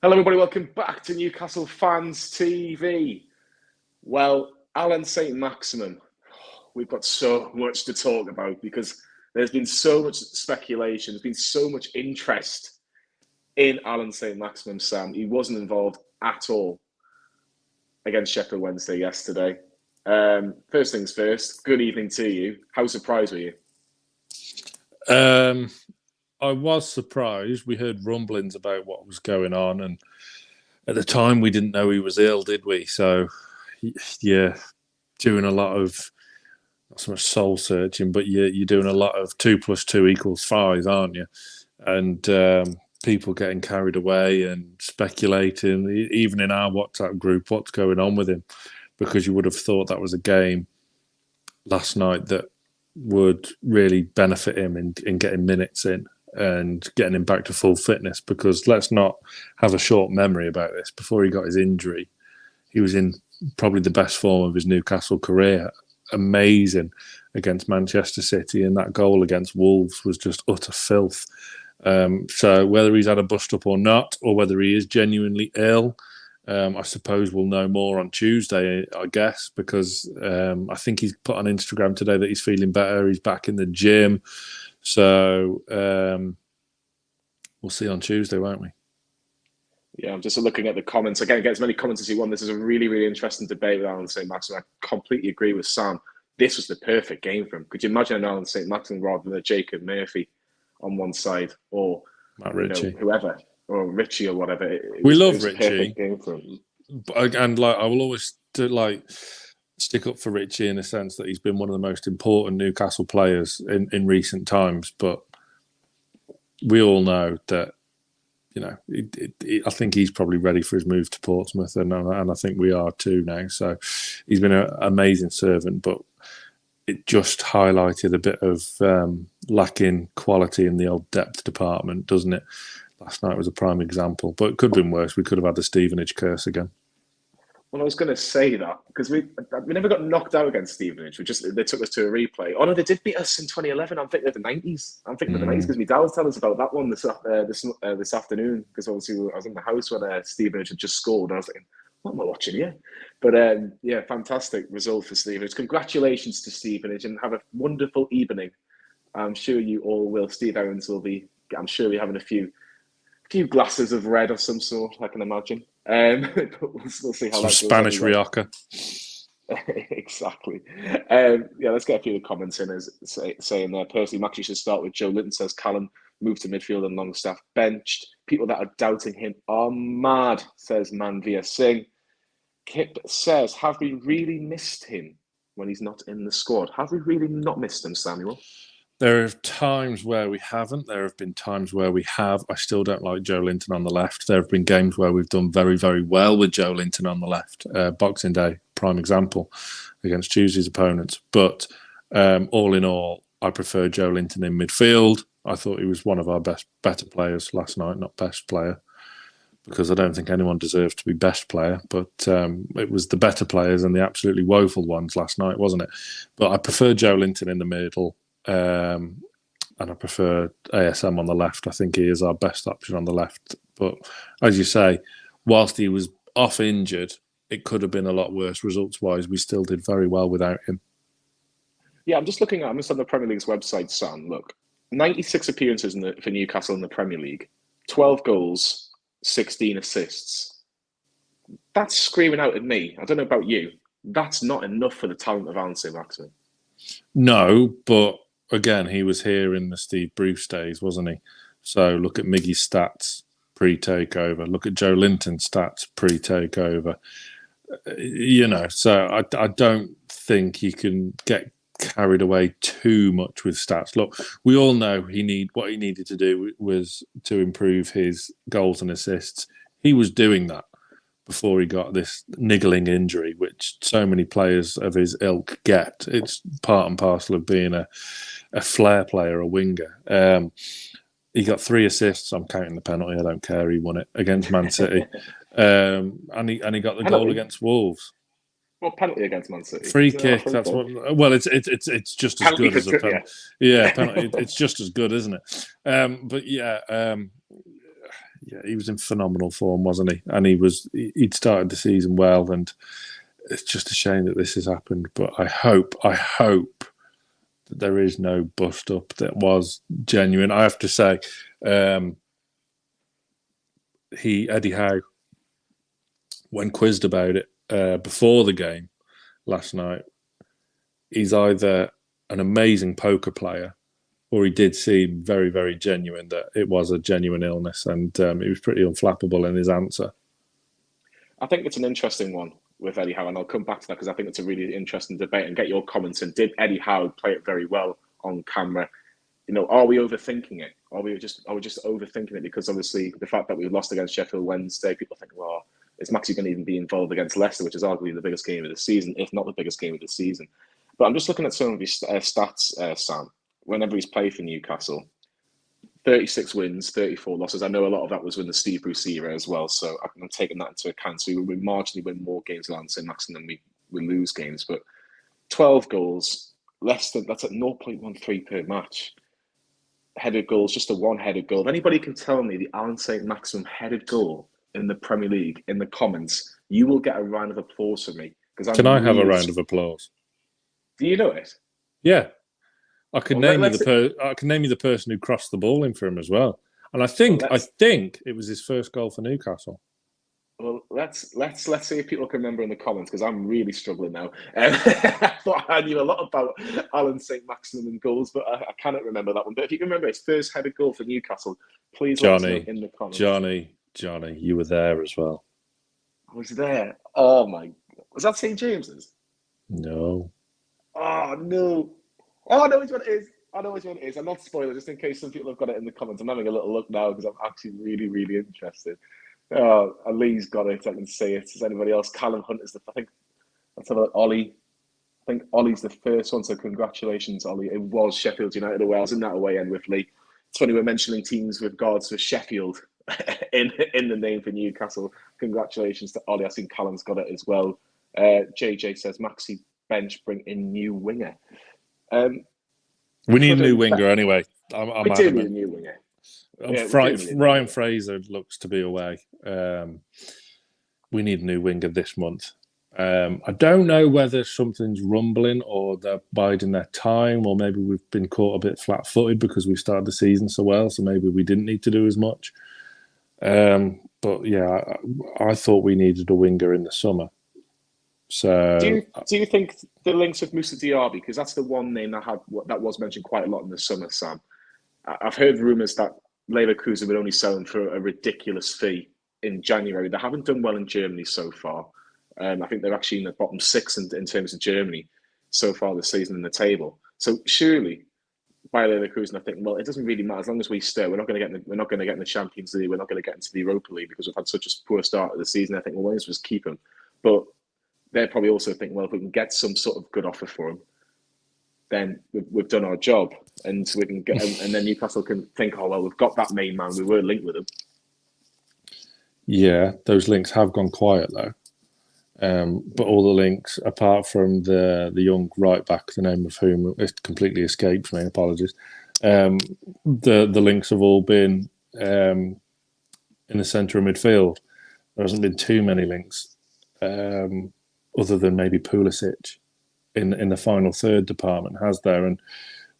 Hello, everybody. Welcome back to Newcastle Fans TV. Well, Allan Saint Maximin, we've got so much to talk about because there's been so much speculation, there's been so much interest in Allan Saint Maximin, Sam. He wasn't involved at all against Sheffield Wednesday yesterday. First things first, good evening to you. How surprised were you? I was surprised. We heard rumblings about what was going on, and at the time we didn't know he was ill, did we? So, yeah, doing a lot of not so much soul searching, but you're doing a lot of 2+2=5, aren't you? And people getting carried away and speculating, even in our WhatsApp group, what's going on with him? Because you would have thought that was a game last night that would really benefit him in getting minutes in and getting him back to full fitness, because let's not have a short memory about this. Before he got his injury, he was in probably the best form of his Newcastle career. Amazing against Manchester City, and that goal against Wolves was just utter filth. So whether he's had a bust up or not, or whether he is genuinely ill, I suppose we'll know more on Tuesday, I guess, because I think he's put on Instagram today that he's feeling better. He's back in the gym. So we'll see on Tuesday, won't we? Yeah, I'm just looking at the comments. Again, get as many comments as you want. This is a really, really interesting debate with Allan Saint Maximin. I completely agree with Sam. This was the perfect game for him. Could you imagine an Allan Saint Maximin rather than a Jacob Murphy on one side, or Matt Ritchie, whoever, or Richie or whatever? We love Ritchie. Perfect game for him. And I will always stick up for Ritchie in the sense that he's been one of the most important Newcastle players in recent times. But we all know that, I think he's probably ready for his move to Portsmouth, and I think we are too now. So he's been an amazing servant, but it just highlighted a bit of lacking quality in the old depth department, doesn't it? Last night was a prime example, but it could have been worse. We could have had the Stevenage curse again. Well, I was going to say that because we never got knocked out against Stevenage. They took us to a replay. Oh no, they did beat us in 2011. I'm thinking of the 90s. I'm thinking of the 90s because my dad was telling us about that one this afternoon. Because obviously I was in the house when Stevenage had just scored. And I was thinking, what am I watching here? But yeah, fantastic result for Stevenage. Congratulations to Stevenage, and have a wonderful evening. I'm sure you all will. Steve Owens will be. I'm sure we're having a few glasses of red of some sort, I can imagine. But we'll see how that goes. Spanish Rioja. Exactly. Yeah, let's get a few of the comments in saying there. Personally, Maxi should start with Joe Linton, says Callum. Move to midfield and Longstaff benched. People that are doubting him are mad, says Manvia Singh. Kip says, have we really missed him when he's not in the squad? Have we really not missed him, Samuel? There are times where we haven't. There have been times where we have. I still don't like Joe Linton on the left. There have been games where we've done very, very well with Joe Linton on the left. Boxing Day, prime example, against Tuesday's opponents. But all in all, I prefer Joe Linton in midfield. I thought he was one of our better players last night, not best player, because I don't think anyone deserves to be best player. But it was the better players and the absolutely woeful ones last night, wasn't it? But I prefer Joe Linton in the middle. And I prefer ASM on the left. I think he is our best option on the left. But as you say, whilst he was off injured, it could have been a lot worse results-wise. We still did very well without him. Yeah, I'm just on the Premier League's website, Sam. Look, 96 appearances for Newcastle in the Premier League, 12 goals, 16 assists. That's screaming out at me. I don't know about you. That's not enough for the talent of Allan Saint Maximin. No, but again, he was here in the Steve Bruce days, wasn't he? So look at Miggy's stats pre-takeover. Look at Joe Linton's stats pre-takeover. So I don't think you can get carried away too much with stats. Look, we all know what he needed to do was to improve his goals and assists. He was doing that before he got this niggling injury, which so many players of his ilk get. It's part and parcel of being a flair player, a winger. He got 3 assists. I'm counting the penalty. I don't care. He won it against Man City. And he got the goal against Wolves. Well, penalty against Man City. Free kick. That's what. Well, it's just as good as a penalty. Yeah, penalty. It's just as good, isn't it? But yeah, yeah, he was in phenomenal form, wasn't he? And he'd started the season well, and it's just a shame that this has happened. But I hope that there is no bust up that was genuine. I have to say, Eddie Howe, when quizzed about it before the game last night, he's either an amazing poker player or he did seem very, very genuine that it was a genuine illness, and he was pretty unflappable in his answer. I think it's an interesting one with Eddie Howe, and I'll come back to that because I think it's a really interesting debate and get your comments. And did Eddie Howe play it very well on camera? You know, are we overthinking it? Are we just overthinking it? Because obviously the fact that we lost against Sheffield Wednesday, people think, well, is Maxi going to even be involved against Leicester, which is arguably the biggest game of the season, if not the biggest game of the season? But I'm just looking at some of his stats, Sam. Whenever he's played for Newcastle, 36 wins, 34 losses. I know a lot of that was in the Steve Bruce era as well, so I'm taking that into account. So we marginally win more games than Allan Saint Maximin than we lose games. But 12 goals, less than that's at 0.13 per match. Headed goals, just a one-headed goal. If anybody can tell me the Allan Saint Maximin headed goal in the Premier League in the comments, you will get a round of applause from me. Can I have a round of applause? Do you know it? Yeah. I can name you the person who crossed the ball in for him as well. And I think it was his first goal for Newcastle. Well, let's see if people can remember in the comments, because I'm really struggling now. I thought I knew a lot about Allan Saint Maximin and goals, but I cannot remember that one. But if you can remember his first headed goal for Newcastle, please let us know in the comments. Jonny, you were there as well. I was there. Oh my! Was that St James's? No. Oh no! Oh, I know which one it is. I'm not spoiling, just in case some people have got it in the comments. I'm having a little look now because I'm actually really, really interested. Oh, Ali's got it. I can see it. Is anybody else? Callum Hunt is I think let's have a look. Ollie. I think Ollie's the first one, so congratulations, Ollie. It was Sheffield United away. I was in that away end with Lee. It's funny we're mentioning teams with guards for Sheffield in the name for Newcastle. Congratulations to Ollie. I think Callum's got it as well. JJ says Maxi bench, bring in new winger. We need a new winger anyway. We do need a new winger. Ryan Fraser looks to be away. We need a new winger this month. I don't know whether something's rumbling or they're biding their time, or maybe we've been caught a bit flat-footed because we started the season so well, so maybe we didn't need to do as much. But yeah, I thought we needed a winger in the summer. So, do you think the links with Moussa Diaby, because that's the one name that was mentioned quite a lot in the summer, Sam? I've heard rumours that Leverkusen would only sell him for a ridiculous fee in January. They haven't done well in Germany so far. I think they're actually in the bottom six in terms of Germany so far this season in the table. So surely, by Leverkusen, I think, well, it doesn't really matter as long as we stay. We're not going to get in the Champions League. We're not going to get into the Europa League because we've had such a poor start of the season. I think, well, why don't we just keep him? But they probably also think, well, if we can get some sort of good offer for him, then we've done our job, and we can get. And then Newcastle can think, oh well, we've got that main man. We were linked with him. Yeah, those links have gone quiet though. But all the links, apart from the young right back, the name of whom it completely escapes me. Apologies. The links have all been in the centre of midfield. There hasn't been too many links. Other than maybe Pulisic in the final third department, has there?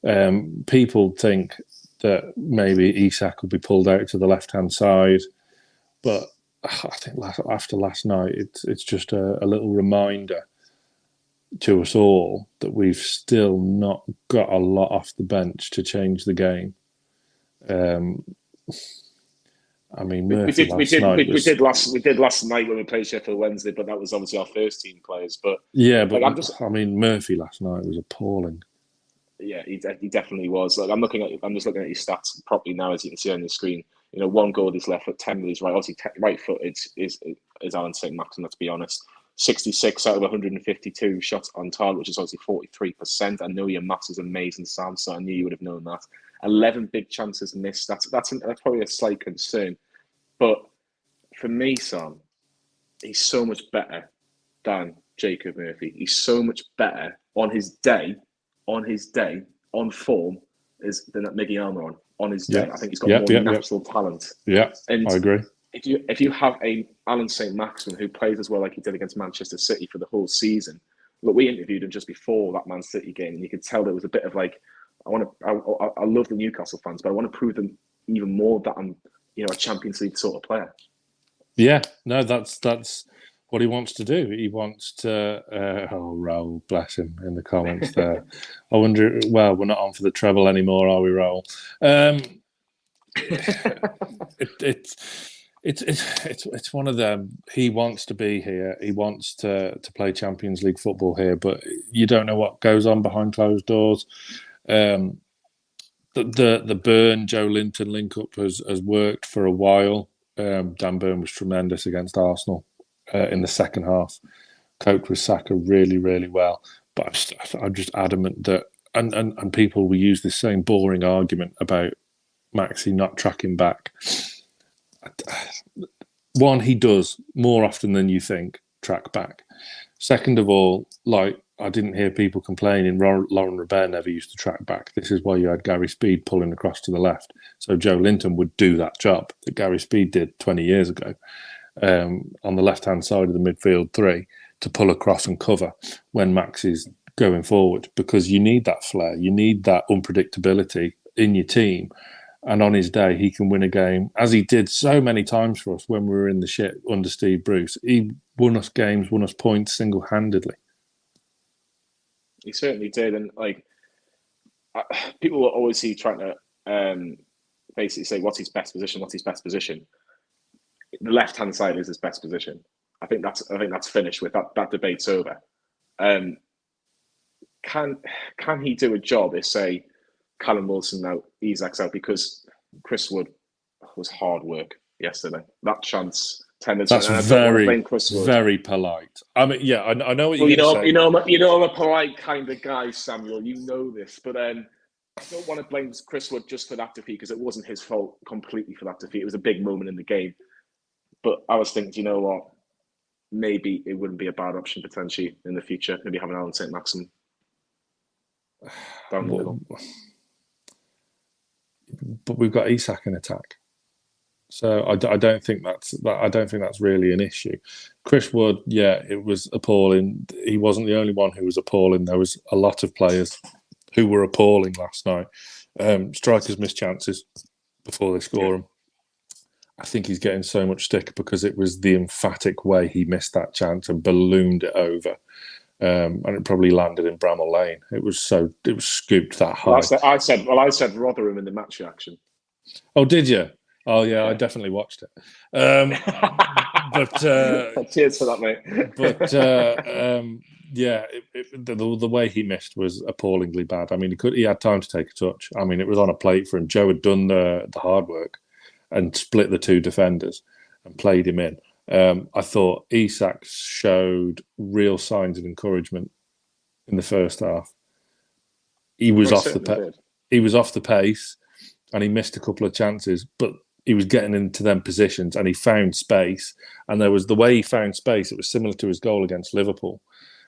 And people think that maybe Isak will be pulled out to the left-hand side. But I think after last night, it's just a little reminder to us all that we've still not got a lot off the bench to change the game. I mean, we did last night when we played Sheffield Wednesday, but that was obviously our first team players. But yeah, but I mean, Murphy last night was appalling. Yeah, he definitely was. Like I'm just looking at his stats properly now, as you can see on the screen. You know, 1 goal with his left foot, 10 with his right. Obviously, right footed is Allan Saint Maximin. Let's be honest. 66 out of 152 shots on target, which is obviously 43%. I know your maths is amazing, Sam, so I knew you would have known that. 11 big chances missed. That's probably a slight concern. But for me, Sam, he's so much better than Jacob Murphy. He's so much better on his day, on form, than Miggy Almiron. on his day. I think he's got more natural talent. Yeah, and I agree. If you have a Allan Saint Maximin who plays as well like he did against Manchester City for the whole season, look, we interviewed him just before that Man City game, and you could tell there was a bit of like, I love the Newcastle fans, but I want to prove them even more that I'm, a Champions League sort of player. Yeah, no, that's what he wants to do. He wants to. Raoul, bless him, in the comments there. I wonder. Well, we're not on for the treble anymore, are we, Raoul? It's one of them. He wants to be here. He wants to play Champions League football here, but you don't know what goes on behind closed doors. The Burn Joe Linton link up has worked for a while. Dan Burn was tremendous against Arsenal in the second half. Coped with Saka really, really well. But I'm just adamant that, and people will use this same boring argument about Maxi not tracking back. One, he does more often than you think track back. Second of all, like, I didn't hear people complaining Lauren Robert never used to track back. This is why you had Gary Speed pulling across to the left. So Joe Linton would do that job that Gary Speed did 20 years ago on the left-hand side of the midfield three to pull across and cover when Max is going forward, because you need that flair. You need that unpredictability in your team. And on his day, he can win a game, as he did so many times for us when we were in the shit under Steve Bruce. He won us games, won us points single-handedly. He certainly did. And like, people will always see trying to basically say, what's his best position? What's his best position? The left-hand side is his best position. I think that's finished with that. That debate's over. Can he do a job if, say, Callum Wilson out, Isak's out? Because Chris Wood was hard work yesterday. That chance, 10 minutes. That's very polite. I mean, yeah, I know what you're going to say. You know, I'm a polite kind of guy, Samuel. You know this, but I don't want to blame Chris Wood just for that defeat, because it wasn't his fault completely for that defeat. It was a big moment in the game. But I was thinking, you know what? Maybe it wouldn't be a bad option potentially in the future. Maybe having Allan Saint Maximin down the middle. But we've got Isak in attack, so I don't think that's really an issue. Chris Wood, yeah, it was appalling. He wasn't the only one who was appalling. There was a lot of players who were appalling last night. Strikers miss chances before they score them. I think he's getting so much stick because it was the emphatic way he missed that chance and ballooned it over. And it probably landed in Bramall Lane. It was scooped that high. I said Rotherham in the match reaction. Oh, did you? Oh, yeah. I definitely watched it. But cheers for that, mate. But yeah, the way he missed was appallingly bad. I mean, he had time to take a touch. I mean, it was on a plate for him. Joe had done the hard work and split the two defenders and played him in. I thought Isak showed real signs of encouragement in the first half. He was off the pace, and he missed a couple of chances, but he was getting into them positions and he found space. And there was the way he found space. It was similar to his goal against Liverpool.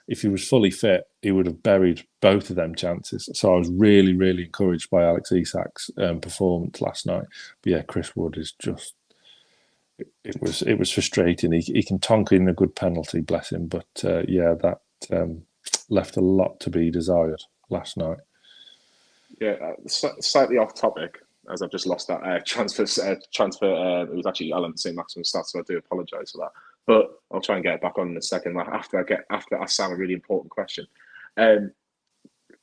If he was fully fit, he would have buried both of them chances. So I was really, really encouraged by Alex Isak's performance last night. But yeah, Chris Wood is just. It was frustrating. He can tonk in a good penalty, bless him. But yeah, that left a lot to be desired last night. Yeah, slightly off topic, as I've just lost that transfer. It was actually Allan Saint Maximin's stats, so I do apologise for that. But I'll try and get it back on in a second. After I ask Sam a really important question.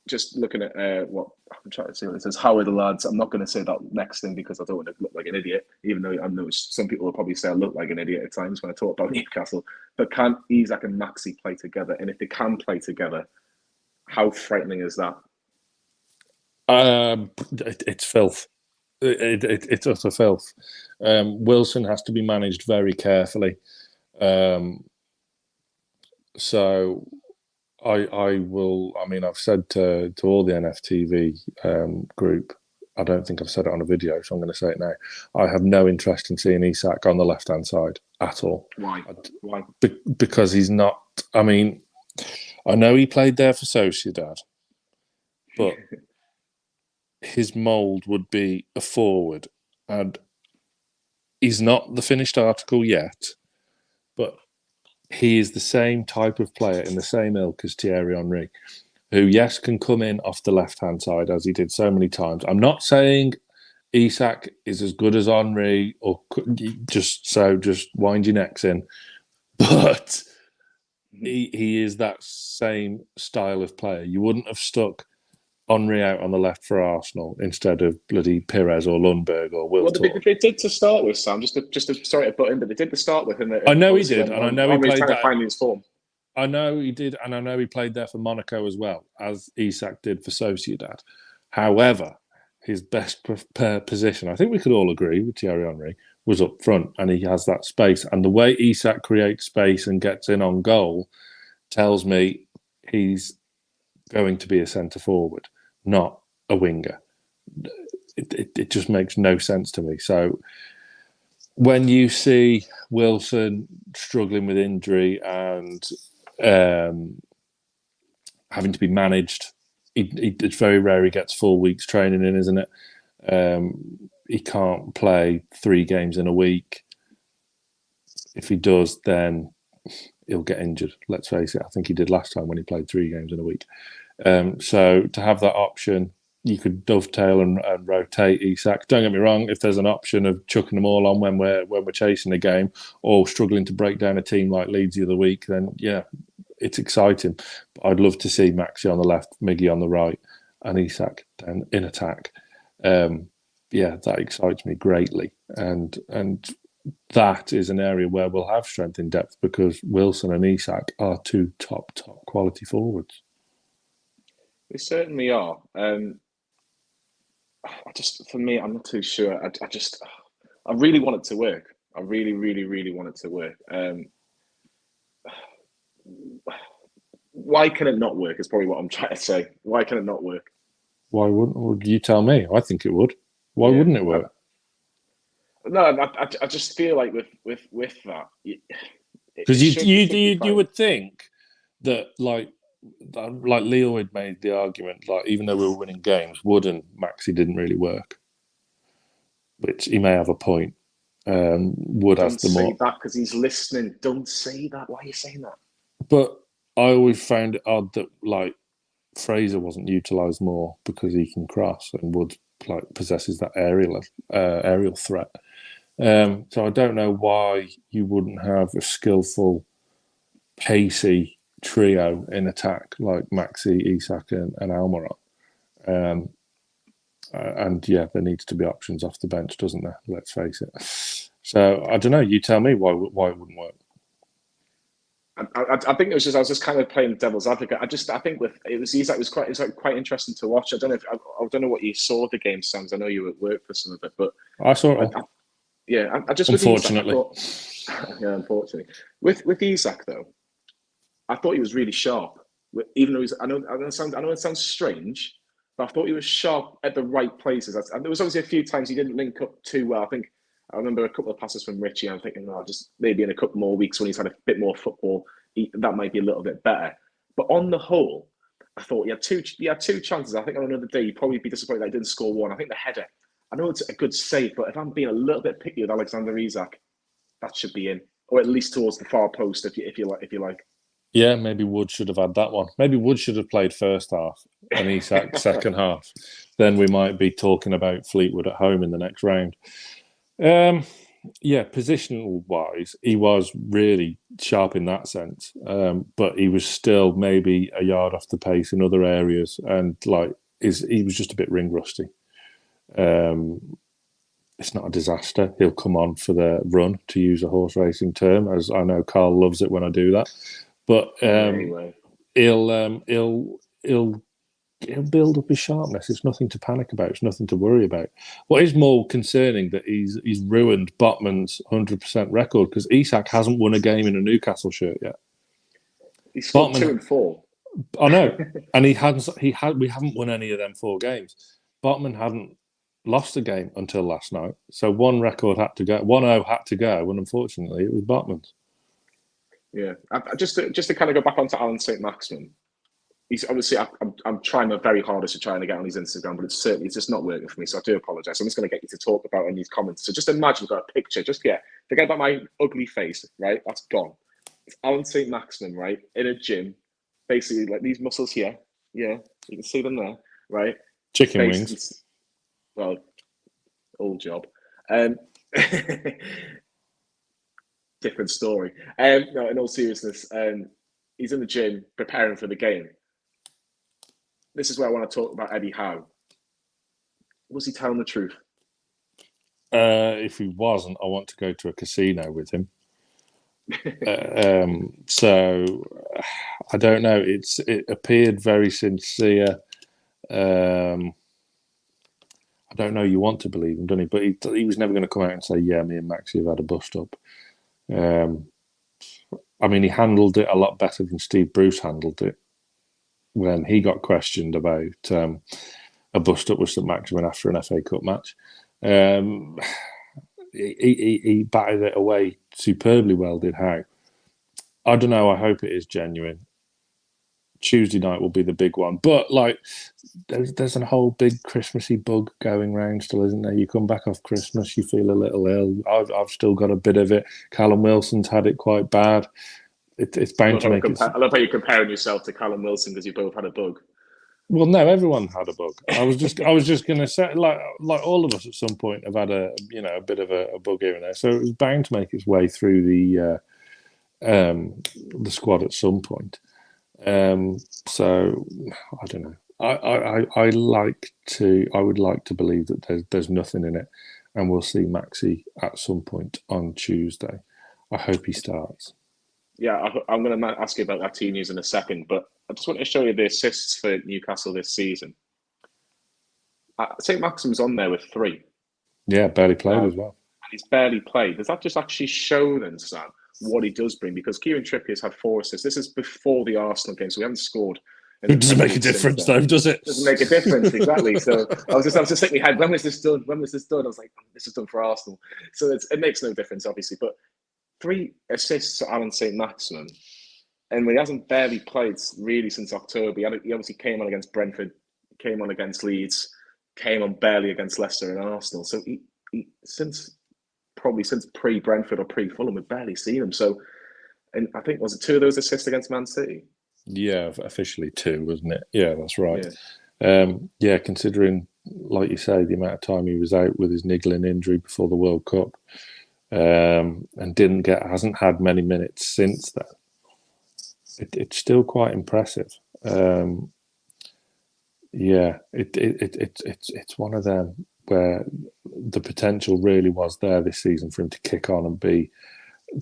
Just looking at what I'm trying to say, it says, how are the lads? I'm not going to say that next thing because I don't want to look like an idiot, even though I know some people will probably say I look like an idiot at times when I talk about Newcastle. But can Isak and Maxi play together? And if they can play together, how frightening is that? It's filth. It's utter filth. Wilson has to be managed very carefully. So I will. I mean, I've said to all the NFTV group. I don't think I've said it on a video, so I'm going to say it now. I have no interest in seeing Isak on the left-hand side at all. Why? Because he's not. I mean, I know he played there for Sociedad, but his mould would be a forward, and he's not the finished article yet, but he is the same type of player in the same ilk as Thierry Henry, who, yes, can come in off the left-hand side, as he did so many times. I'm not saying Isak is as good as Henry, or just wind your necks in, but he is that same style of player. You wouldn't have stuck Henry out on the left for Arsenal instead of bloody Pires or Lundberg or Wiltord. Well, they did to start with, Sam. Just to sorry to butt in, but they did to start with. I know he did, and I know he played trying that. To find his form. I know he did, and I know he played there for Monaco as well, as Isak did for Sociedad. However, his best position, I think we could all agree with Thierry Henry, was up front, and he has that space. And the way Isak creates space and gets in on goal tells me he's going to be a centre forward, not a winger. It just makes no sense to me. So when you see Wilson struggling with injury and having to be managed, it's very rare he gets full week's training in, isn't it? He can't play 3 games in a week. If he does, then he'll get injured. Let's face it. I think he did last time when he played 3 games in a week. So to have that option, you could dovetail and rotate Isak. Don't get me wrong. If there's an option of chucking them all on when we're chasing a game or struggling to break down a team like Leeds the other week, then yeah, it's exciting. But I'd love to see Maxi on the left, Miggy on the right, and Isak then in attack. Yeah, that excites me greatly, and that is an area where we'll have strength in depth because Wilson and Isak are 2 top quality forwards. They certainly are. For me, I'm not too sure. I really want it to work. I really, really, really want it to work. Why can it not work? Is probably what I'm trying to say. Why can it not work? Why wouldn't you tell me? I think it would. Why wouldn't it work? No, I just feel like with that, because you would think that like Leo had made the argument, like even though we were winning games, Wood and Maxi didn't really work, which he may have a point. Wood has the more. Don't say that because he's listening. Don't say that. Why are you saying that? But I always found it odd that like Fraser wasn't utilised more because he can cross and Wood like possesses that aerial threat. So I don't know why you wouldn't have a skillful, pacey trio in attack like Maxi, Isak, and Almiron. And yeah, there needs to be options off the bench, doesn't there? Let's face it. So I don't know. You tell me why it wouldn't work. I think it was just I was just kind of playing devil's advocate. I think with it was Isak was quite interesting to watch. I don't know what you saw of the game, Sam. I know you were at work for some of it, but I saw it. I just unfortunately, unfortunately, with Isak though, I thought he was really sharp. Even though I know it sounds strange, but I thought he was sharp at the right places. And there was obviously a few times he didn't link up too well. I remember a couple of passes from Richie. I'm thinking, just maybe in a couple more weeks when he's had a bit more football, that might be a little bit better. But on the whole, I thought he had two chances. I think on another day, he'd probably be disappointed that he didn't score one. I think the header, I know it's a good save, but if I'm being a little bit picky with Alexander Isak, that should be in, or at least towards the far post, if you like. Yeah, maybe Wood should have had that one. Maybe Wood should have played first half and Isak second half. Then we might be talking about Fleetwood at home in the next round. Yeah, positional wise, he was really sharp in that sense, but he was still maybe a yard off the pace in other areas, and he was just a bit ring rusty. It's not a disaster. He'll come on for the run, to use a horse racing term, as I know Carl loves it when I do that. But anyway. He'll build up his sharpness. It's nothing to panic about. It's nothing to worry about. What is more concerning that he's ruined Botman's 100% record, because Isak hasn't won a game in a Newcastle shirt yet. He's scored 2 and 4. I know, and we haven't won any of them 4 games. Botman hadn't lost a game until last night, so one record had to go. 1-0 had to go, and unfortunately, it was Botman's. Yeah, just to kind of go back onto Allan Saint Maximin. he's obviously, I'm trying my very hardest to try and get on his Instagram, but it's just not working for me. So I do apologize. I'm just going to get you to talk about in these comments. So just imagine you've got a picture. Forget about my ugly face, right? That's gone. It's Allan Saint Maximin, right, in a gym, basically like these muscles here. Yeah, you can see them there, right? Chicken wings. Well, old job. Different story. No, in all seriousness, he's in the gym preparing for the game. This is where I want to talk about Eddie Howe. Was he telling the truth? If he wasn't, I want to go to a casino with him. So I don't know. It appeared very sincere. I don't know. You want to believe him, don't he? But he was never going to come out and say, "Yeah, me and Maxie have had a bust up." I mean, he handled it a lot better than Steve Bruce handled it when he got questioned about a bust up with St Maximin after an FA Cup match. He batted it away superbly well, did Howe. I don't know. I hope it is genuine. Tuesday night will be the big one. But, like, there's a whole big Christmassy bug going round still, isn't there? You come back off Christmas, you feel a little ill. I've still got a bit of it. Callum Wilson's had it quite bad. It's bound to make it... I love how you're comparing yourself to Callum Wilson because you both had a bug. Well, no, everyone had a bug. I was just going to say, like all of us at some point have had a bit of a bug here and there. So it was bound to make its way through the squad at some point. So I don't know. I would like to believe that there's nothing in it, and we'll see Maxi at some point on Tuesday. I hope he starts. Yeah, I'm going to ask you about that team news in a second, but I just want to show you the assists for Newcastle this season. St Maximin's on there with 3. Yeah, barely played as well. And he's barely played. Does that just actually show then, Sam, what he does bring? Because Kieran Trippier's had 4 assists. This is before the Arsenal game, so we haven't scored. It doesn't make a difference, though, does it? Doesn't make a difference, exactly. So I was just thinking, when was this done? When was this done? I was like, this is done for Arsenal. So it makes no difference, obviously. But 3 assists to Allan Saint Maximin. And when he hasn't barely played really since October, he obviously came on against Brentford, came on against Leeds, came on barely against Leicester and Arsenal. So he since pre-Brentford or pre-Fulham, we've barely seen him. So, and I think, was it 2 of those assists against Man City? Yeah, officially 2, wasn't it? Yeah, that's right. Yeah, considering, like you say, the amount of time he was out with his niggling injury before the World Cup, and hasn't had many minutes since then. It's still quite impressive. Yeah, it's one of them where the potential really was there this season for him to kick on and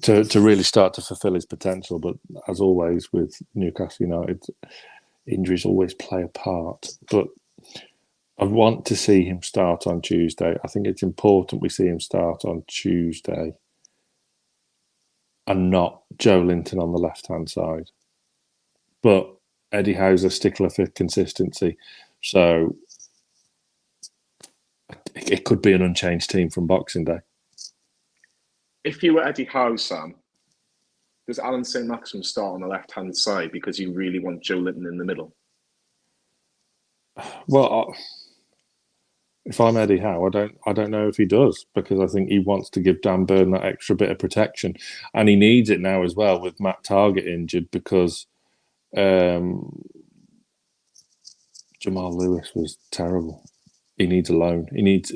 to really start to fulfil his potential. But as always with Newcastle United, injuries always play a part. But I want to see him start on Tuesday. I think it's important we see him start on Tuesday and not Joe Linton on the left-hand side. But Eddie Howe's a stickler for consistency. So it could be an unchanged team from Boxing Day. If you were Eddie Howe, Sam, does Allan Saint Maximin start on the left-hand side because you really want Joe Linton in the middle? Well, if I'm Eddie Howe, I don't know if he does, because I think he wants to give Dan Burn that extra bit of protection, and he needs it now as well with Matt Targett injured, because Jamal Lewis was terrible. He needs a loan. He needs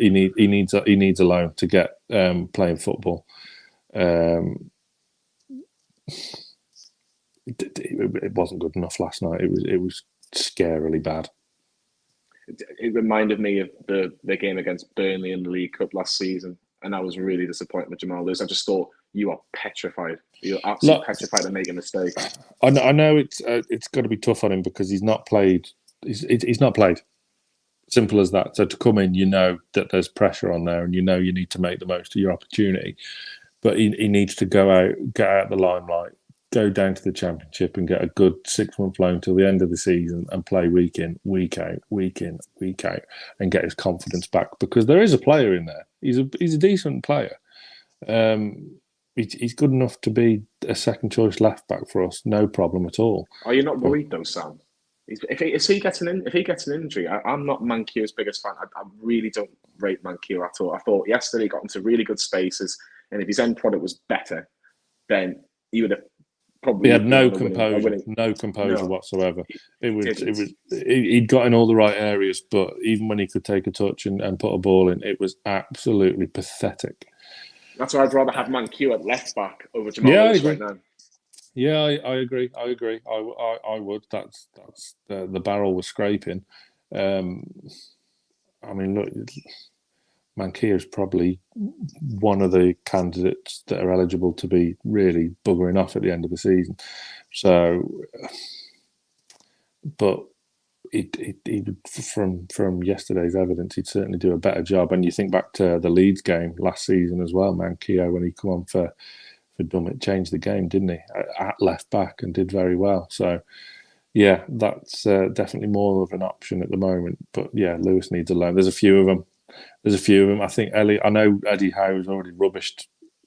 a loan to get playing football. It wasn't good enough last night. It was scarily bad. It reminded me of the game against Burnley in the League Cup last season, and I was really disappointed with Jamal Lewis. I just thought, you are petrified. You're absolutely petrified to make a mistake. I know it's got to be tough on him because he's not played. He's not played. Simple as that. So to come in, you know that there's pressure on there, and you know you need to make the most of your opportunity. But he needs to get out the limelight, go down to the Championship and get a good 6-month loan till the end of the season and play week in, week out, and get his confidence back, because there is a player in there. He's a decent player. He's good enough to be a second choice left back for us, no problem at all. Are you not worried though, Sam? If he gets an injury, I'm not Mankio's biggest fan. I really don't rate Mankio at all. I thought yesterday he got into really good spaces, and if his end product was better, then he would have probably. He had no composure whatsoever. He'd got in all the right areas, but even when he could take a touch and put a ball in, it was absolutely pathetic. That's why I'd rather have Mankio at left back over Jamal Lewis right now. Yeah, I agree. I would. That's the barrel was scraping. I mean, look, Mankio is probably one of the candidates that are eligible to be really buggering off at the end of the season. So, but he from yesterday's evidence, he'd certainly do a better job. And you think back to the Leeds game last season as well, Mankio, when he come on for Dummett, changed the game, didn't he? At left back, and did very well. So, yeah, that's definitely more of an option at the moment. But yeah, Lewis needs a loan. There's a few of them. I think I know Eddie Howe's already rubbished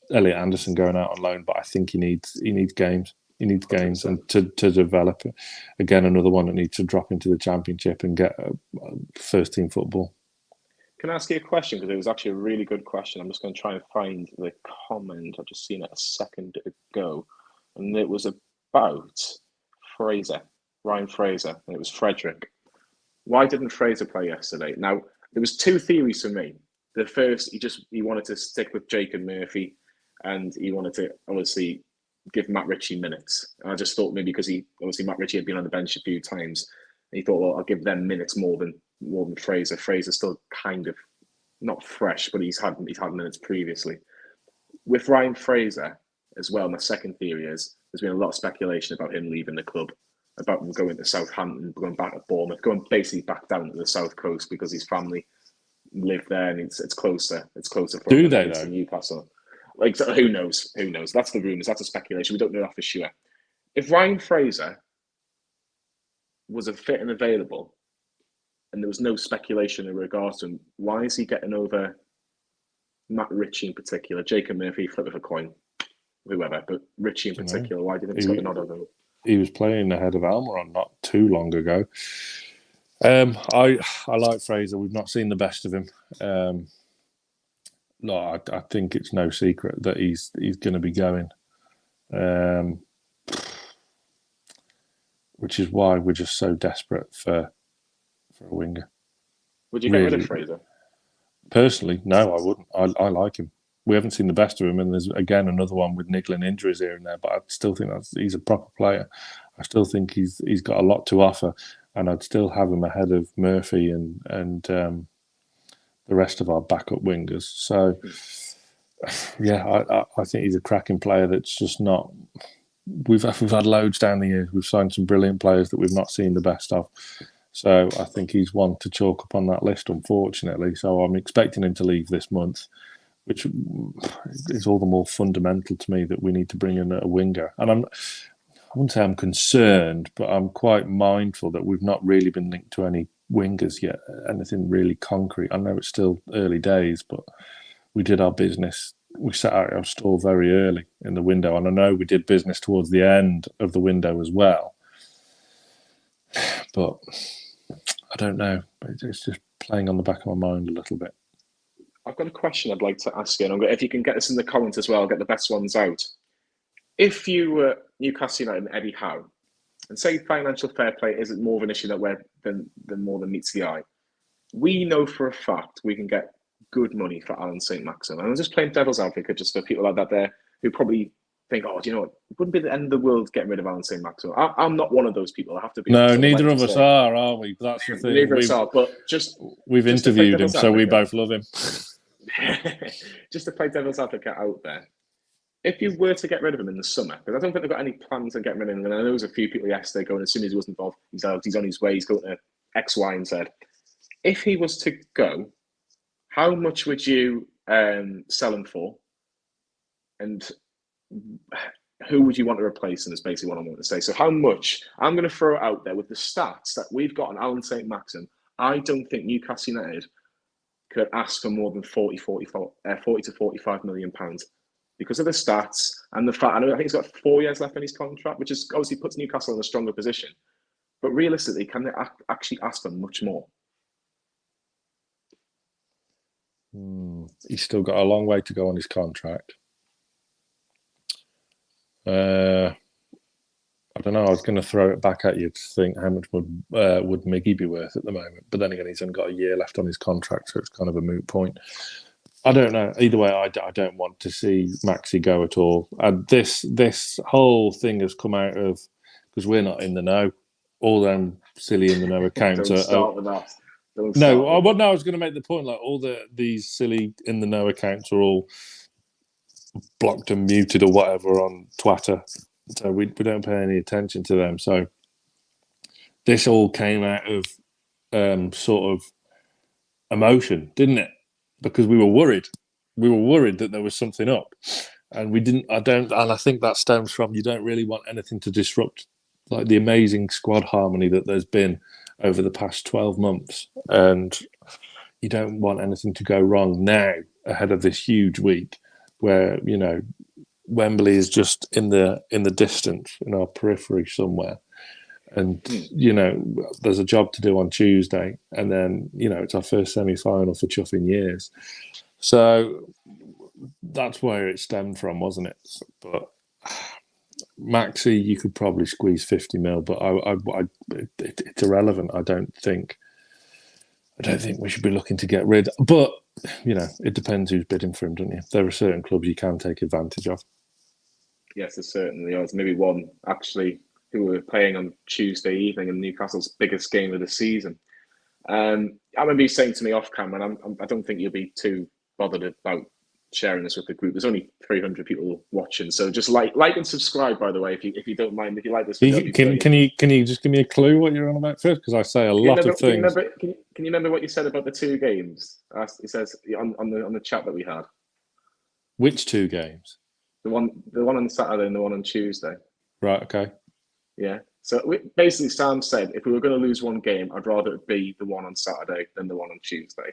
Elliot Anderson going out on loan, but I think he needs games. He needs games and to develop it. Again, another one that needs to drop into the Championship and get first team football. Can I ask you a question? Because it was actually a really good question. I'm just going to try and find the comment. I've just seen it a second ago. And it was about Ryan Fraser, and it was Frederick. Why didn't Fraser play yesterday? Now, there was two theories for me. The first, he wanted to stick with Jacob Murphy, and he wanted to obviously give Matt Ritchie minutes. And I just thought maybe because Matt Ritchie had been on the bench a few times, and he thought, well, I'll give them minutes more than Fraser. Fraser's still kind of not fresh, but he's had minutes previously. With Ryan Fraser as well, my second theory is there's been a lot of speculation about him leaving the club, about him going to Southampton, going back to Bournemouth, going basically back down to the south coast because his family live there and it's closer. It's closer for him to Newcastle. Like, so who knows? That's the rumours. That's a speculation. We don't know that for sure. If Ryan Fraser was a fit and available, and there was no speculation in regards to him, why is he getting over Matt Ritchie in particular? Jacob Murphy, flip of a coin, whoever, but Ritchie in particular, why do you think he's got the nod over him? He was playing ahead of Almiron not too long ago. I like Fraser. We've not seen the best of him. I think it's no secret that he's going to be going, which is why we're just so desperate for a winger. Would you get rid of Fraser? Personally, no, I wouldn't. I like him. We haven't seen the best of him, and there's again another one with niggling injuries here and there. But I still think he's a proper player. I still think he's got a lot to offer, and I'd still have him ahead of Murphy and the rest of our backup wingers. So, yeah, I think he's a cracking player. That's just not. We've had loads down the years. We've signed some brilliant players that we've not seen the best of. So I think he's one to chalk up on that list, unfortunately. So I'm expecting him to leave this month, which is all the more fundamental to me that we need to bring in a winger. And I wouldn't say I'm concerned, but I'm quite mindful that we've not really been linked to any wingers yet, anything really concrete. I know it's still early days, but we did our business. We set out our stall very early in the window, and I know we did business towards the end of the window as well. But I don't know. It's just playing on the back of my mind a little bit. I've got a question I'd like to ask you, and if you can get this in the comments as well, I'll get the best ones out. If you were Newcastle United and Eddie Howe, and say financial fair play isn't more of an issue than more than meets the eye, we know for a fact we can get good money for Allan Saint Maximin. And I'm just playing devil's advocate just for people like that there who probably think, oh, do you know what? It wouldn't be the end of the world getting rid of Allan Saint Maximin. I'm not one of those people. I have to be. No, neither of us are we? That's the thing. Neither of us are. But we've interviewed him, so we both love him. Just to play devil's advocate out there, if you were to get rid of him in the summer, because I don't think they've got any plans on getting rid of him, and I know there was a few people yesterday going, as soon as he was involved, he's out, he's on his way, he's going to X, Y, and Z. If he was to go, how much would you sell him for? And who would you want to replace him is basically what I want to say. So how much, I'm going to throw it out there with the stats that we've got on Allan Saint Maximin. I don't think Newcastle United could ask for more than 40 to 45 million pounds because of the stats and the fact, I think he's got 4 years left in his contract, which is obviously puts Newcastle in a stronger position. But realistically, can they actually ask for much more? He's still got a long way to go on his contract. I don't know. I was going to throw it back at you to think how much would Miggy be worth at the moment, but then again, he's only got a year left on his contract, so it's kind of a moot point. I don't know. Either way, I don't want to see Maxi go at all. And this whole thing has come out of because we're not in the know. All them silly in the know accounts Don't start with that. I was going to make the point like all these silly in the know accounts are all blocked and muted or whatever on Twitter. So we don't pay any attention to them. So this all came out of sort of emotion, didn't it? Because we were worried. We were worried that there was something up, and we didn't. And I think that stems from you don't really want anything to disrupt like the amazing squad harmony that there's been over the past 12 months, and you don't want anything to go wrong now ahead of this huge week where Wembley is just in the distance, in our periphery somewhere. And, there's a job to do on Tuesday. And then, it's our first semi-final for chuffing years. So that's where it stemmed from, wasn't it? But Maxi, you could probably squeeze 50 mil, but it's irrelevant. I don't think we should be looking to get rid. But, it depends who's bidding for him, doesn't it? There are certain clubs you can take advantage of. Yes, there certainly is. Maybe one, actually, who were playing on Tuesday evening in Newcastle's biggest game of the season. I remember you saying to me off camera, and I don't think you'll be too bothered about sharing this with the group. There's only 300 people watching, so just like and subscribe, by the way, if you don't mind. If you like this video, can you just give me a clue what you're on about first? Because I say a lot of things. Can you remember what you said about the two games? It says on the chat that we had. Which two games? The one on Saturday and the one on Tuesday. Right. Okay. Yeah. So basically, Sam said if we were going to lose one game, I'd rather it be the one on Saturday than the one on Tuesday.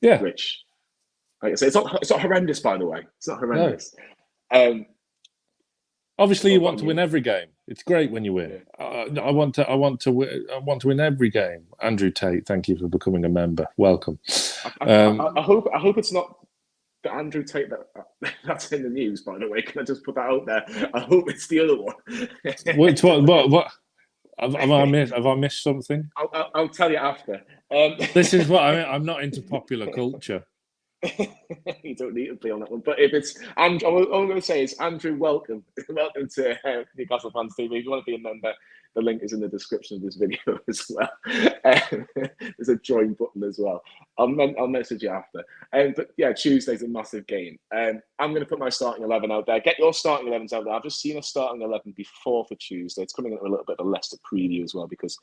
Yeah. Which, like I say, it's not horrendous, by the way. It's not horrendous. No. Obviously, you want to win every game. It's great when you win. Yeah. I want to win every game. Andrew Tate, thank you for becoming a member. Welcome. I hope it's not the Andrew Tate that's in the news. By the way, can I just put that out there? I hope it's the other one. What? Have I missed something? I'll tell you after. This is what I mean. I'm not into popular culture. You don't need to be on that one. But if it's Andrew, all I'm going to say is Andrew, welcome to Newcastle Fans TV. If you want to be a member, the link is in the description of this video as well. There's a join button as well. I'll message you after. But yeah, Tuesday's a massive game. I'm going to put my starting 11 out there. Get your starting 11s out there. I've just seen a starting 11 before for Tuesday. It's coming into a little bit of a Leicester preview as well because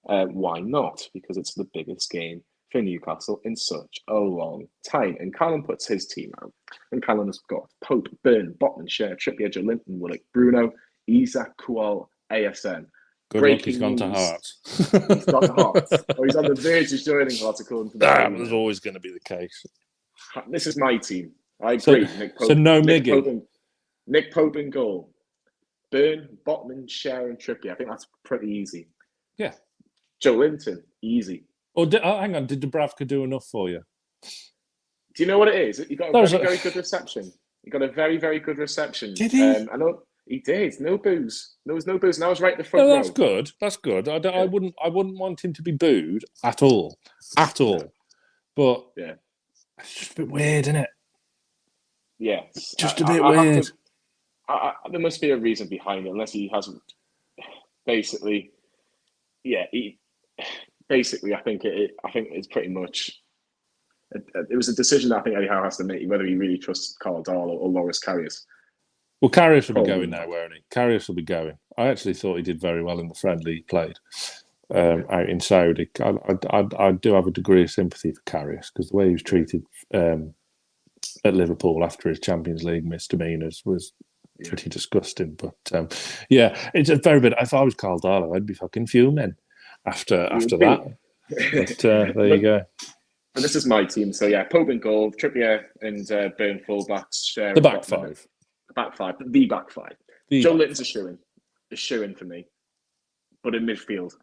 why not? Because it's the biggest game for Newcastle in such a long time. And Callum puts his team out. And Callum has got Pope, Byrne, Botman, Cher, Trippier, Jolinton, Willock, Bruno, Isak, Kual, ASN. Good luck, he's gone to Hearts. He's gone to Hearts. Or he's on the verge of joining Hearts, according to that was always going to be the case. This is my team. I agree. So no Miggy. Nick Pope in goal. Byrne, Botman, Cher, and Trippier. I think that's pretty easy. Yeah. Jolinton, easy. Hang on, did Dubravka do enough for you? Do you know what it is? He got a very good reception. He got a very, very good reception. Did he? I know he did. No booze. There was no booze, and I was right in the front row. That's good. That's good. I wouldn't want him to be booed at all. At all. But yeah, it's just a bit weird, isn't it? Yeah. Just a bit weird. There must be a reason behind it, unless he hasn't. Basically, yeah. Basically, I think it's pretty much. It was a decision that I think Eddie Howe has to make, whether he really trusts Carl Dahl or Loris Karius. Well, Karius will be going now, won't he? Karius will be going. I actually thought he did very well in the friendly he played out in Saudi. I do have a degree of sympathy for Karius because the way he was treated at Liverpool after his Champions League misdemeanours was pretty disgusting. But yeah, it's a very bit. If I was Carl Dahl, I'd be fucking fuming after that. But there you go. And this is my team. So yeah, Pope in goal, Trippier and Byrne fullbacks. The back five. The back five. The back five. Joe Litton's a shoo-in for me. But in midfield,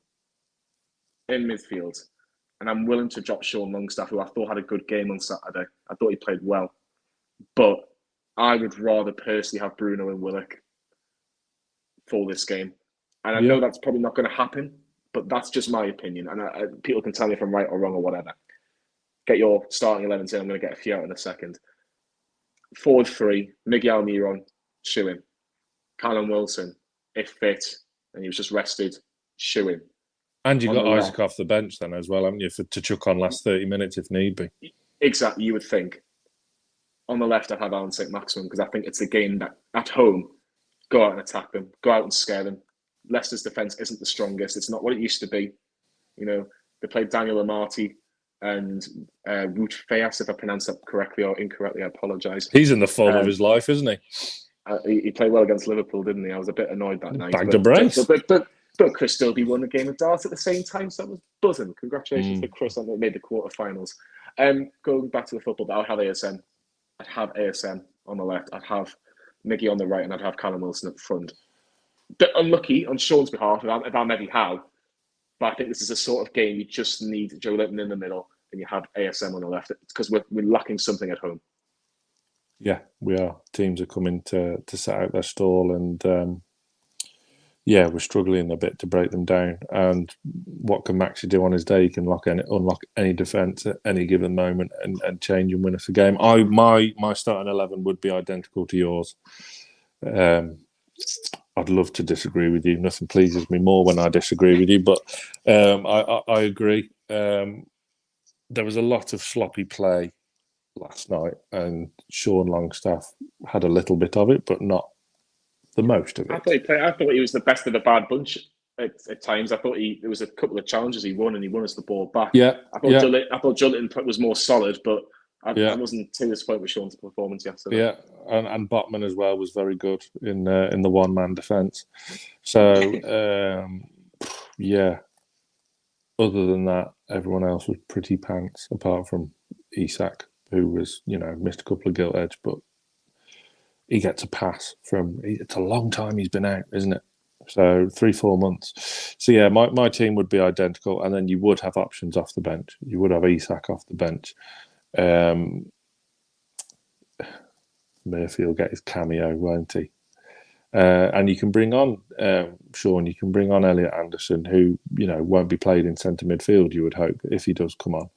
in midfield, and I'm willing to drop Sean Longstaff, who I thought had a good game on Saturday. I thought he played well. But I would rather personally have Bruno and Willock for this game. And I know that's probably not going to happen, but that's just my opinion. And people can tell me if I'm right or wrong or whatever. Get your starting 11 in. I'm going to get a few out in a second. Forward 3, Miguel Miron, shoe-in. Callum Wilson, if fit, and he was just rested, shoe-in. And you've got Isaac off the bench then as well, haven't you, to chuck on last 30 minutes if need be. Exactly, you would think. On the left, I'd have Allan Saint Maximin because I think it's a game that, at home, go out and attack them, go out and scare them. Leicester's defence isn't the strongest. It's not what it used to be. You know, they played Daniel Amati and Wout Faes, if I pronounced that correctly or incorrectly, I apologise. He's in the form of his life, isn't he? He played well against Liverpool, didn't he? I was a bit annoyed that night. Bagged a brace. But Chris Stilby won the game of darts at the same time, so that was buzzing. Congratulations to Chris on they made the quarterfinals. Going back to the football, I'll have ASM. I'd have ASM on the left. I'd have Miggy on the right, and I'd have Callum Wilson up front. Bit unlucky on Sean's behalf if I'm Eddie Howe, but I think this is a sort of game you just need Joe Linton in the middle, and you have ASM on the left because we're lacking something at home. Yeah, we are. Teams are coming to set out their stall, and we're struggling a bit to break them down. And what can Maxi do on his day? He can unlock any defence at any given moment and change and win us a game. My starting 11 would be identical to yours. I'd love to disagree with you. Nothing pleases me more when I disagree with you, but I agree. There was a lot of sloppy play last night, and Sean Longstaff had a little bit of it, but not the most of it. I thought he was the best of the bad bunch at times. I thought there was a couple of challenges he won, and he won us the ball back. Yeah, I thought Joe Linton was more solid, but I wasn't too disappointed with Sean's performance yesterday. Yeah, and Botman as well was very good in the one-man defence. So, other than that, everyone else was pretty pants, apart from Isak, who was, missed a couple of gilt edge, but he gets a pass it's a long time he's been out, isn't it? So 3-4 months. So yeah, my team would be identical, and then you would have options off the bench. You would have Isak off the bench. Murphy will get his cameo, won't he? And you can bring on Sean. You can bring on Elliot Anderson, who won't be played in centre midfield. You would hope if he does come on.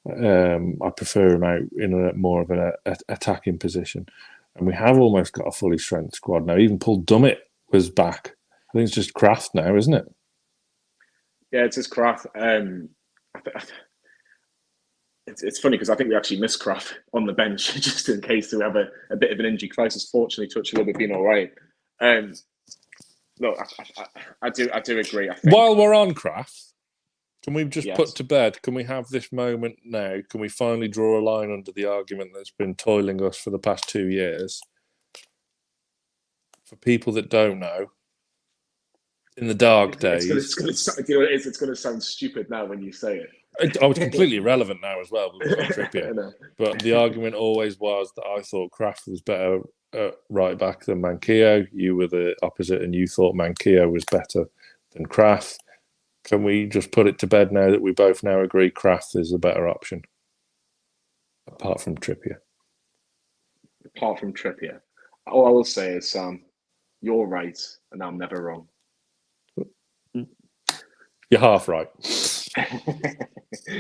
I prefer him out in a more of an attacking position. And we have almost got a fully strength squad now. Even Paul Dummett was back. I think it's just Kraft now, isn't it? Yeah, it's just Kraft. It's funny because I think we actually miss Kraft on the bench just in case we have a bit of an injury crisis. Fortunately, touch wood, we've been all right. Look, I do agree. I think. While we're on Kraft, can we just put to bed? Can we have this moment now? Can we finally draw a line under the argument that's been toiling us for the past 2 years? For people that don't know, in the dark days, it's going to sound stupid now when you say it. It's completely irrelevant now as well. But the argument always was that I thought Kraft was better right back than Manquillo. You were the opposite, and you thought Manquillo was better than Kraft. Can we just put it to bed now that we both now agree Kraft is the better option, apart from Trippier? Apart from Trippier, all I will say is, Sam, you're right, and I'm never wrong. You're half right.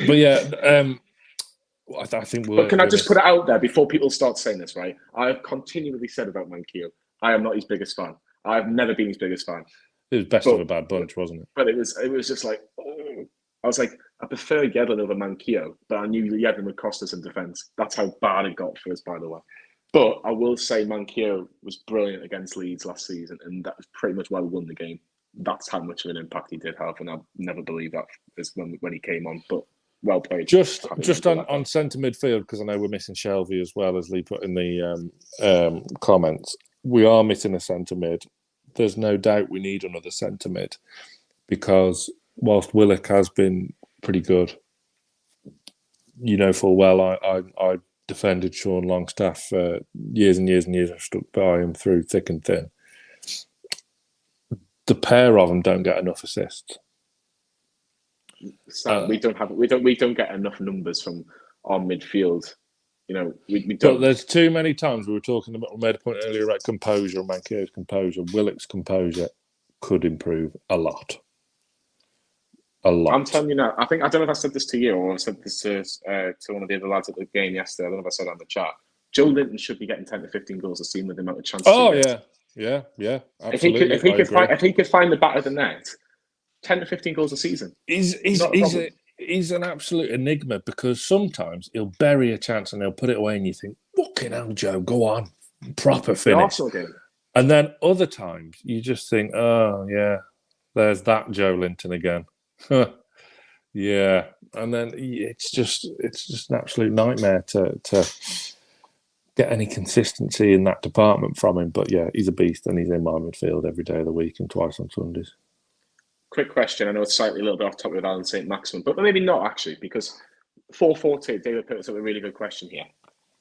But yeah, I think we're... But can I just put it out there before people start saying this, right? I've continually said about Manquillo, I am not his biggest fan. I've never been his biggest fan. It was best of a bad bunch, wasn't it? But it was just like, I was like, I prefer Yedlin over Manquillo, but I knew Yedlin would cost us in defence. That's how bad it got for us, by the way. But I will say Manquillo was brilliant against Leeds last season, and that was pretty much why we won the game. That's how much of an impact he did have, and I never believed that is when he came on. But well played. Just on centre midfield, because I know we're missing Shelvey as well, as Lee put in the comments. We are missing a centre mid. There's no doubt we need another centre mid, because whilst Willock has been pretty good, full well I defended Sean Longstaff for years and years and years. I've stuck by him through thick and thin. The pair of them don't get enough assists. Sam, we don't get enough numbers from our midfield. You know, we But don't. there's too many times we were talking about. We made a point earlier about composure, Mankio's composure, Willock's composure could improve a lot. A lot. I'm telling you now. I don't know if I said this to you or I said this to one of the other lads at the game yesterday. I don't know if I said it on the chat. Joe Linton should be getting 10 to 15 goals a season with the amount of chances. Oh yeah, absolutely. If he could find the back of the net, 10 to 15 goals a season. He's an absolute enigma because sometimes he'll bury a chance and he'll put it away and you think, fucking hell, Joe, go on. Proper finish. And then other times you just think, oh, yeah, there's that Joe Linton again. Yeah. And then it's just an absolute nightmare to get any consistency in that department from him. But yeah, he's a beast and he's in my midfield every day of the week and twice on Sundays. Quick question. I know it's slightly a little bit off topic with Allan Saint Maximin, but maybe not actually, because 4-4-2, David put us up a really good question here.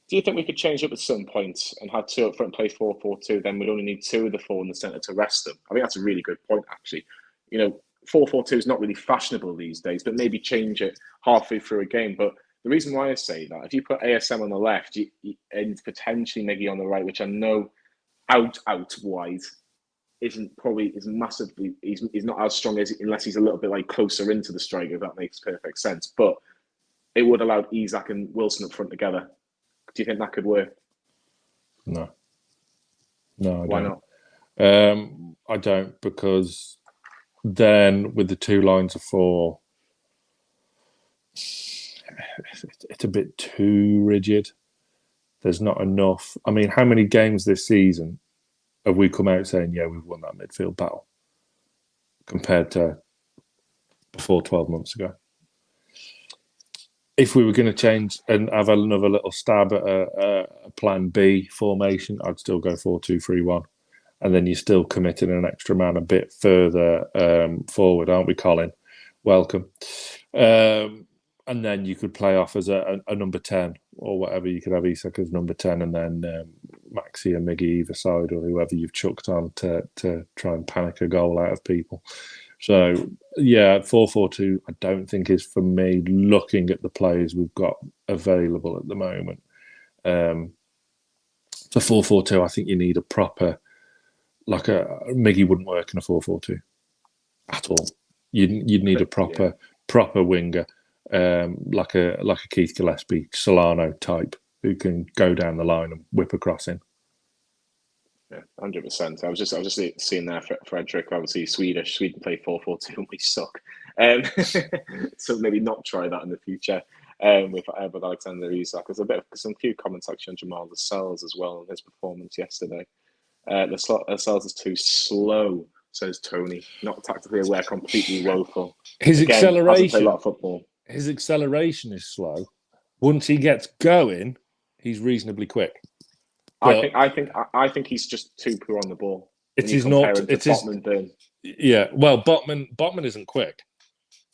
Do you think we could change up at some points and have two up front and play 4-4-2? Then we'd only need two of the four in the centre to rest them. I think that's a really good point, actually. You know, 4-4-2 is not really fashionable these days, but maybe change it halfway through a game. But the reason why I say that, if you put ASM on the left and potentially maybe on the right, which I know out wide isn't probably is massively. He's not as strong as unless he's a little bit like closer into the striker. If that makes perfect sense. But it would allow Isak and Wilson up front together. Do you think that could work? No, I Why don't. not? I don't, because then with the two lines of four, it's a bit too rigid. There's not enough. I mean, how many games this season have we come out saying, yeah, we've won that midfield battle compared to before 12 months ago? If we were going to change and have another little stab at a plan B formation, I'd still go 4-2-3-1. And then you're still committing an extra man a bit further forward, aren't we, Colin? Welcome. And then you could play off as a number 10 or whatever. You could have Isak as number 10 and then Maxi and Miggy either side or whoever you've chucked on to try and panic a goal out of people. So, yeah, 4-4-2 I don't think is for me, looking at the players we've got available at the moment. For 4-4-2, I think you need a proper, like Miggy wouldn't work in a 4-4-2 at all. You'd need a proper winger, like a Keith Gillespie, Solano type, who can go down the line and whip a cross in. Yeah, 100%. I was just seeing there, Frederick. Obviously, Swedish. Sweden play 4-4-2 and we suck. So maybe not try that in the future. With Alexander Isak, there's some few comments actually on Jamal Lascelles as well on his performance yesterday. Lascelles is too slow, says Tony. Not tactically aware, completely woeful. His acceleration. Hasn't played a lot of football. His acceleration is slow. Once he gets going, he's reasonably quick. But I think he's just too poor on the ball. It is not. It is. Botman. Yeah. Well, Botman isn't quick.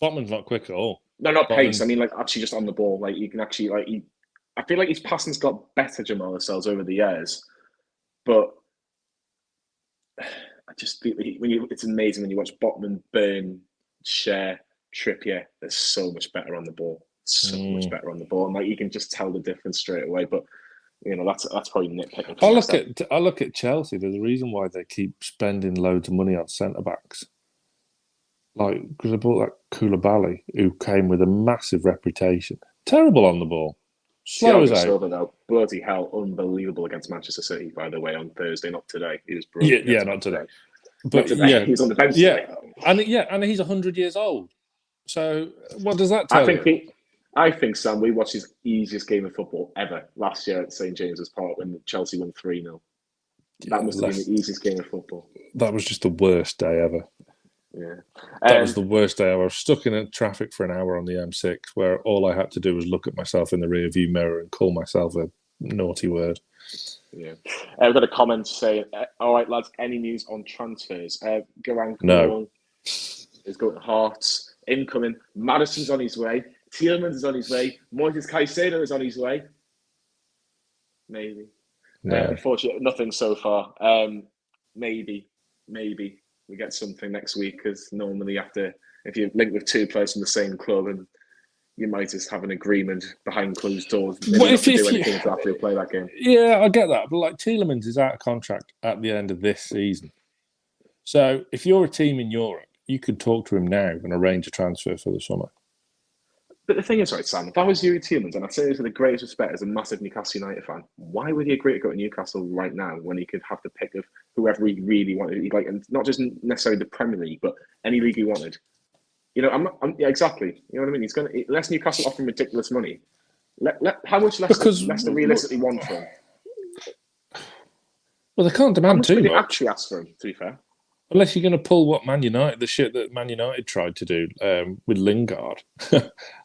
Botman's not quick at all. No, not pace. I mean, like actually just on the ball. Like you can actually I feel like his passing's got better, Jamal Lascelles, over the years, but I just feel it's amazing when you watch Botman, Burn, Share, Trippier. They're so much better on the ball. Much better on the ball, and like you can just tell the difference straight away. But you know that's probably nitpicking. I look at Chelsea. There's a reason why they keep spending loads of money on centre backs. Like, because they bought that Koulibaly, who came with a massive reputation. Terrible on the ball. Slow as out. Though, bloody hell, unbelievable against Manchester City, by the way, on Thursday, not today. He was brilliant. Yeah, not today. But not today. Yeah, he was on the bench today. And he's 100 years old. So what does that tell you? I think, Sam, we watched his easiest game of football ever last year at St James's Park when Chelsea won 3-0. That must have been the easiest game of football. That was just the worst day ever. Yeah, that was the worst day. I was stuck in traffic for an hour on the M6, where all I had to do was look at myself in the rearview mirror and call myself a naughty word. Yeah, we've got a comment saying, "All right, lads, any news on transfers? Garang no is going to Hearts. Incoming. Madison's on his way. Tielemans is on his way. Moises Caicedo is on his way. Maybe. No. Unfortunately, nothing so far. Maybe we get something next week, because normally after if you're linked with two players from the same club, and you might just have an agreement behind closed doors. Maybe not to do anything until after you play that game. Yeah, I get that. But like Tielemans is out of contract at the end of this season. So if you're a team in Europe, you could talk to him now and arrange a transfer for the summer. But the thing is, right, Sam, if I was Yuri Tielemans, and I say this with the greatest respect as a massive Newcastle United fan, why would he agree to go to Newcastle right now when he could have the pick of whoever he really wanted? Like, and not just necessarily the Premier League, but any league he wanted. You know, yeah, exactly. You know what I mean? He's going to, unless Newcastle offer him ridiculous money. How much Leicester realistically want for him? Well, they can't demand too much. They actually ask for him, to be fair. Unless you're going to pull what the shit that Man United tried to do with Lingard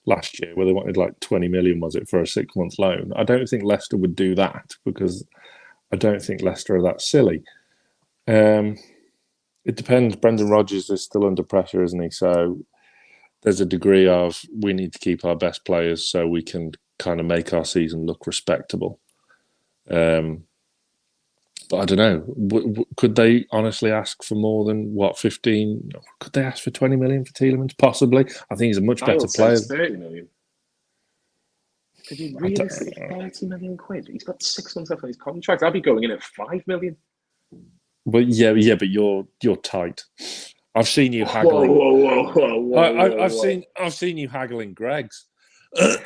last year, where they wanted like 20 million, was it, for a 6-month loan? I don't think Leicester would do that because I don't think Leicester are that silly. It depends. Brendan Rodgers is still under pressure, isn't he? So there's a degree of we need to keep our best players so we can kind of make our season look respectable. But I don't know. Could they honestly ask for more than 15? Could they ask for 20 million for Tielemans? Possibly. I think he's a much better player. 30 million. Could you realistically 30 million quid? He's got 6 months left on his contract. I'll be going in at 5 million. But yeah, but you're tight. I've seen you haggling. Whoa. I've seen you haggling Greg's. But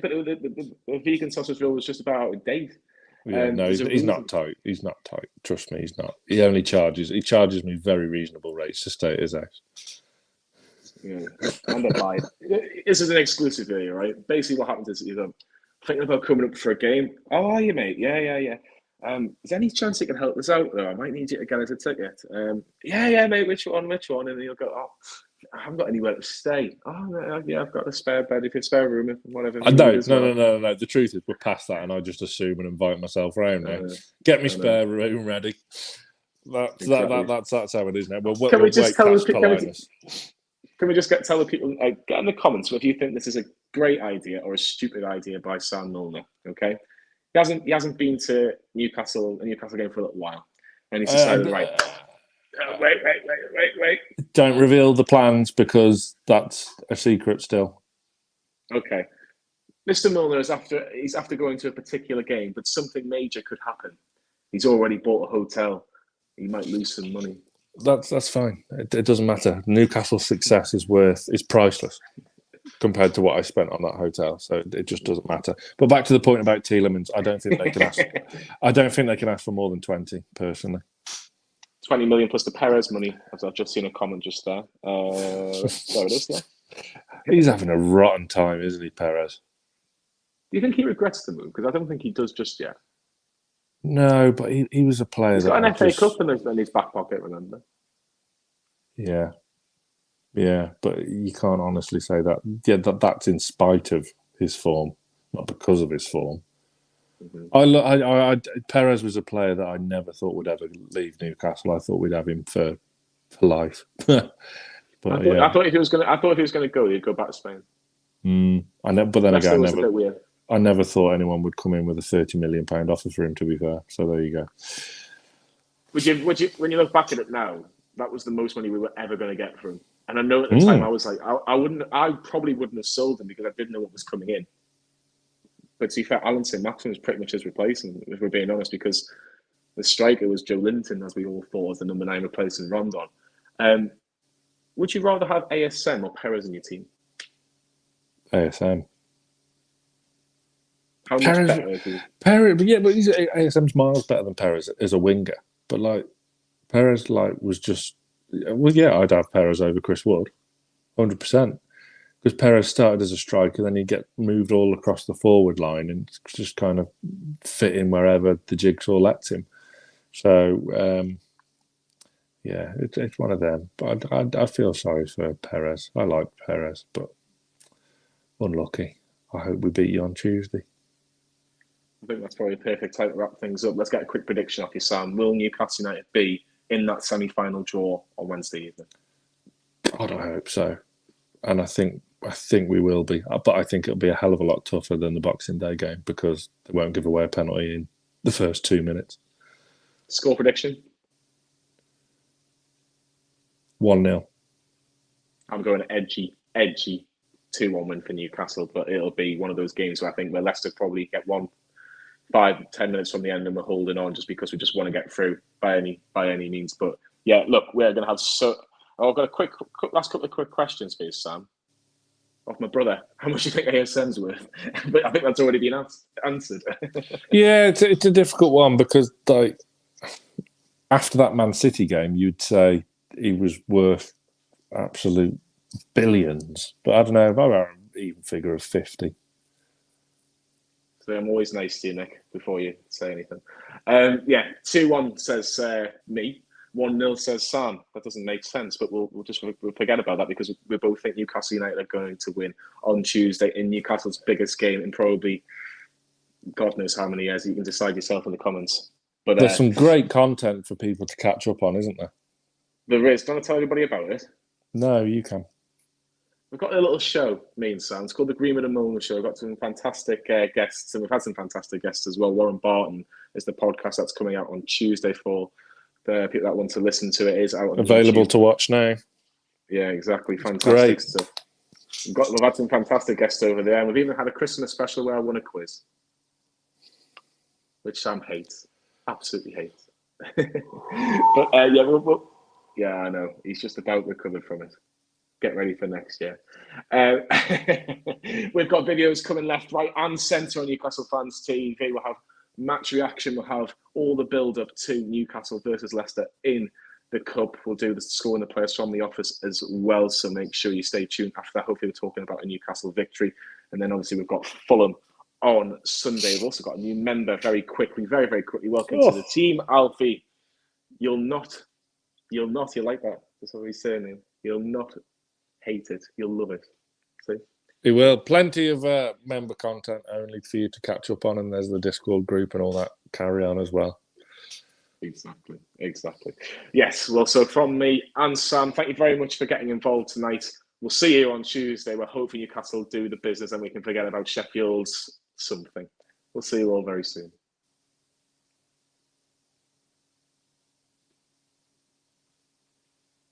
the vegan sausage roll was just about out of date. Yeah, no, he's not tight. He's not tight. Trust me, he's not. He only charges. He charges me very reasonable rates to stay at his house. Yeah, and a lie. This is an exclusive video, right? Basically, what happens is I'm thinking about coming up for a game. Oh, are you, mate? Yeah. Is there any chance you can help us out, though? I might need you to get us a ticket. Yeah, mate. Which one? And then you'll go, oh, I haven't got anywhere to stay. Oh, yeah, I've got a spare bed, if it's spare room, whatever. No. The truth is, we're past that, and I just assume and invite myself around now. Get me spare room ready. That's how it is now. Can we just tell the people, get in the comments if you think this is a great idea or a stupid idea by Sam Milner, okay? He hasn't been to a Newcastle game for a little while. And he's decided, right, wait. Don't reveal the plans because that's a secret still. Okay. Mr. Milner he's after going to a particular game, but something major could happen. He's already bought a hotel. He might lose some money. That's fine. It doesn't matter. Newcastle's success is priceless compared to what I spent on that hotel. So it just doesn't matter. But back to the point about Tielemans, I don't think they can ask. I don't think they can ask for more than 20 personally. 20 million plus the Perez money, as I've just seen a comment just there. There it is, yeah. He's having a rotten time, isn't he, Perez? Do you think he regrets the move? Because I don't think he does just yet. No, but he was a player. He's got an FA Cup in his back pocket, remember? Yeah, but you can't honestly say that. Yeah, that's in spite of his form, not because of his form. Mm-hmm. Perez was a player that I never thought would ever leave Newcastle. I thought we'd have him for life. But I thought if he was going to go, he'd go back to Spain. I never thought anyone would come in with a £30 million offer for him, to be fair. So there you go. Would you, when you look back at it now, that was the most money we were ever going to get from him. And I know at the time I was like, I probably wouldn't have sold him because I didn't know what was coming in. But to be fair, Allan Saint Maximin was pretty much his replacement, if we're being honest, because the striker was Joe Linton, as we all thought, as the number 9 replacing Rondon. Would you rather have ASM or Perez in your team? ASM. How much better is he? Perez, yeah, but ASM's miles better than Perez as a winger. But Perez was just, I'd have Perez over Chris Wood, 100%. Because Perez started as a striker, then he'd get moved all across the forward line and just kind of fit in wherever the jigsaw lets him. So, it's one of them. But I feel sorry for Perez. I like Perez, but unlucky. I hope we beat you on Tuesday. I think that's probably a perfect time to wrap things up. Let's get a quick prediction off you, Sam. Will Newcastle United be in that semi-final draw on Wednesday evening? God, I hope so. And I think we will be. But I think it'll be a hell of a lot tougher than the Boxing Day game because they won't give away a penalty in the first 2 minutes. Score prediction? 1-0. I'm going edgy 2-1 win for Newcastle, but it'll be one of those games where I think where Leicester probably get 5-10 minutes from the end and we're holding on just because we just want to get through by any means. But yeah, look, we're going to have I've got a last couple of quick questions for you, Sam. Off my brother, how much do you think ASM's worth? But I think that's already been answered. Yeah, it's a difficult one because like after that Man City game, you'd say he was worth absolute billions. But I don't know, about an even figure of 50. So I'm always nice to you, Nick, before you say anything. 2-1 says me. 1-0 says Sam. That doesn't make sense, but we'll forget about that because we both think Newcastle United are going to win on Tuesday in Newcastle's biggest game in probably God knows how many years. You can decide yourself in the comments. But there's some great content for people to catch up on, isn't there? There is. Do you want to tell everybody about it? No, you can. We've got a little show, me and Sam. It's called the Greenwood and Mulner Show. We've got some fantastic guests, and we've had some fantastic guests as well. Warren Barton is the podcast that's coming out on Tuesday for the people that want to listen to it. Is out on available YouTube. To watch now. Yeah, exactly. Fantastic stuff. We've had some fantastic guests over there, and we've even had a Christmas special where I won a quiz, which Sam hates, absolutely hates. But yeah, I know he's just about recovered from it. Get ready for next year. We've got videos coming left, right, and centre on Newcastle Fans TV. We'll have match reaction. We'll have all the build-up to Newcastle versus Leicester in the Cup. We'll do the score and the players from the office as well, so make sure you stay tuned after that. Hopefully we're talking about a Newcastle victory. And then obviously we've got Fulham on Sunday. We've also got a new member very, very quickly. Welcome to the team, Alfie. You'll like that. That's what he's saying. You'll not hate it. You'll love it. See? We will. Plenty of member content only for you to catch up on, and there's the Discord group and all that carry on as well. Exactly. Yes, well, so from me and Sam, thank you very much for getting involved tonight. We'll see you on Tuesday. We're hoping Newcastle do the business and we can forget about Sheffield's something. We'll see you all very soon.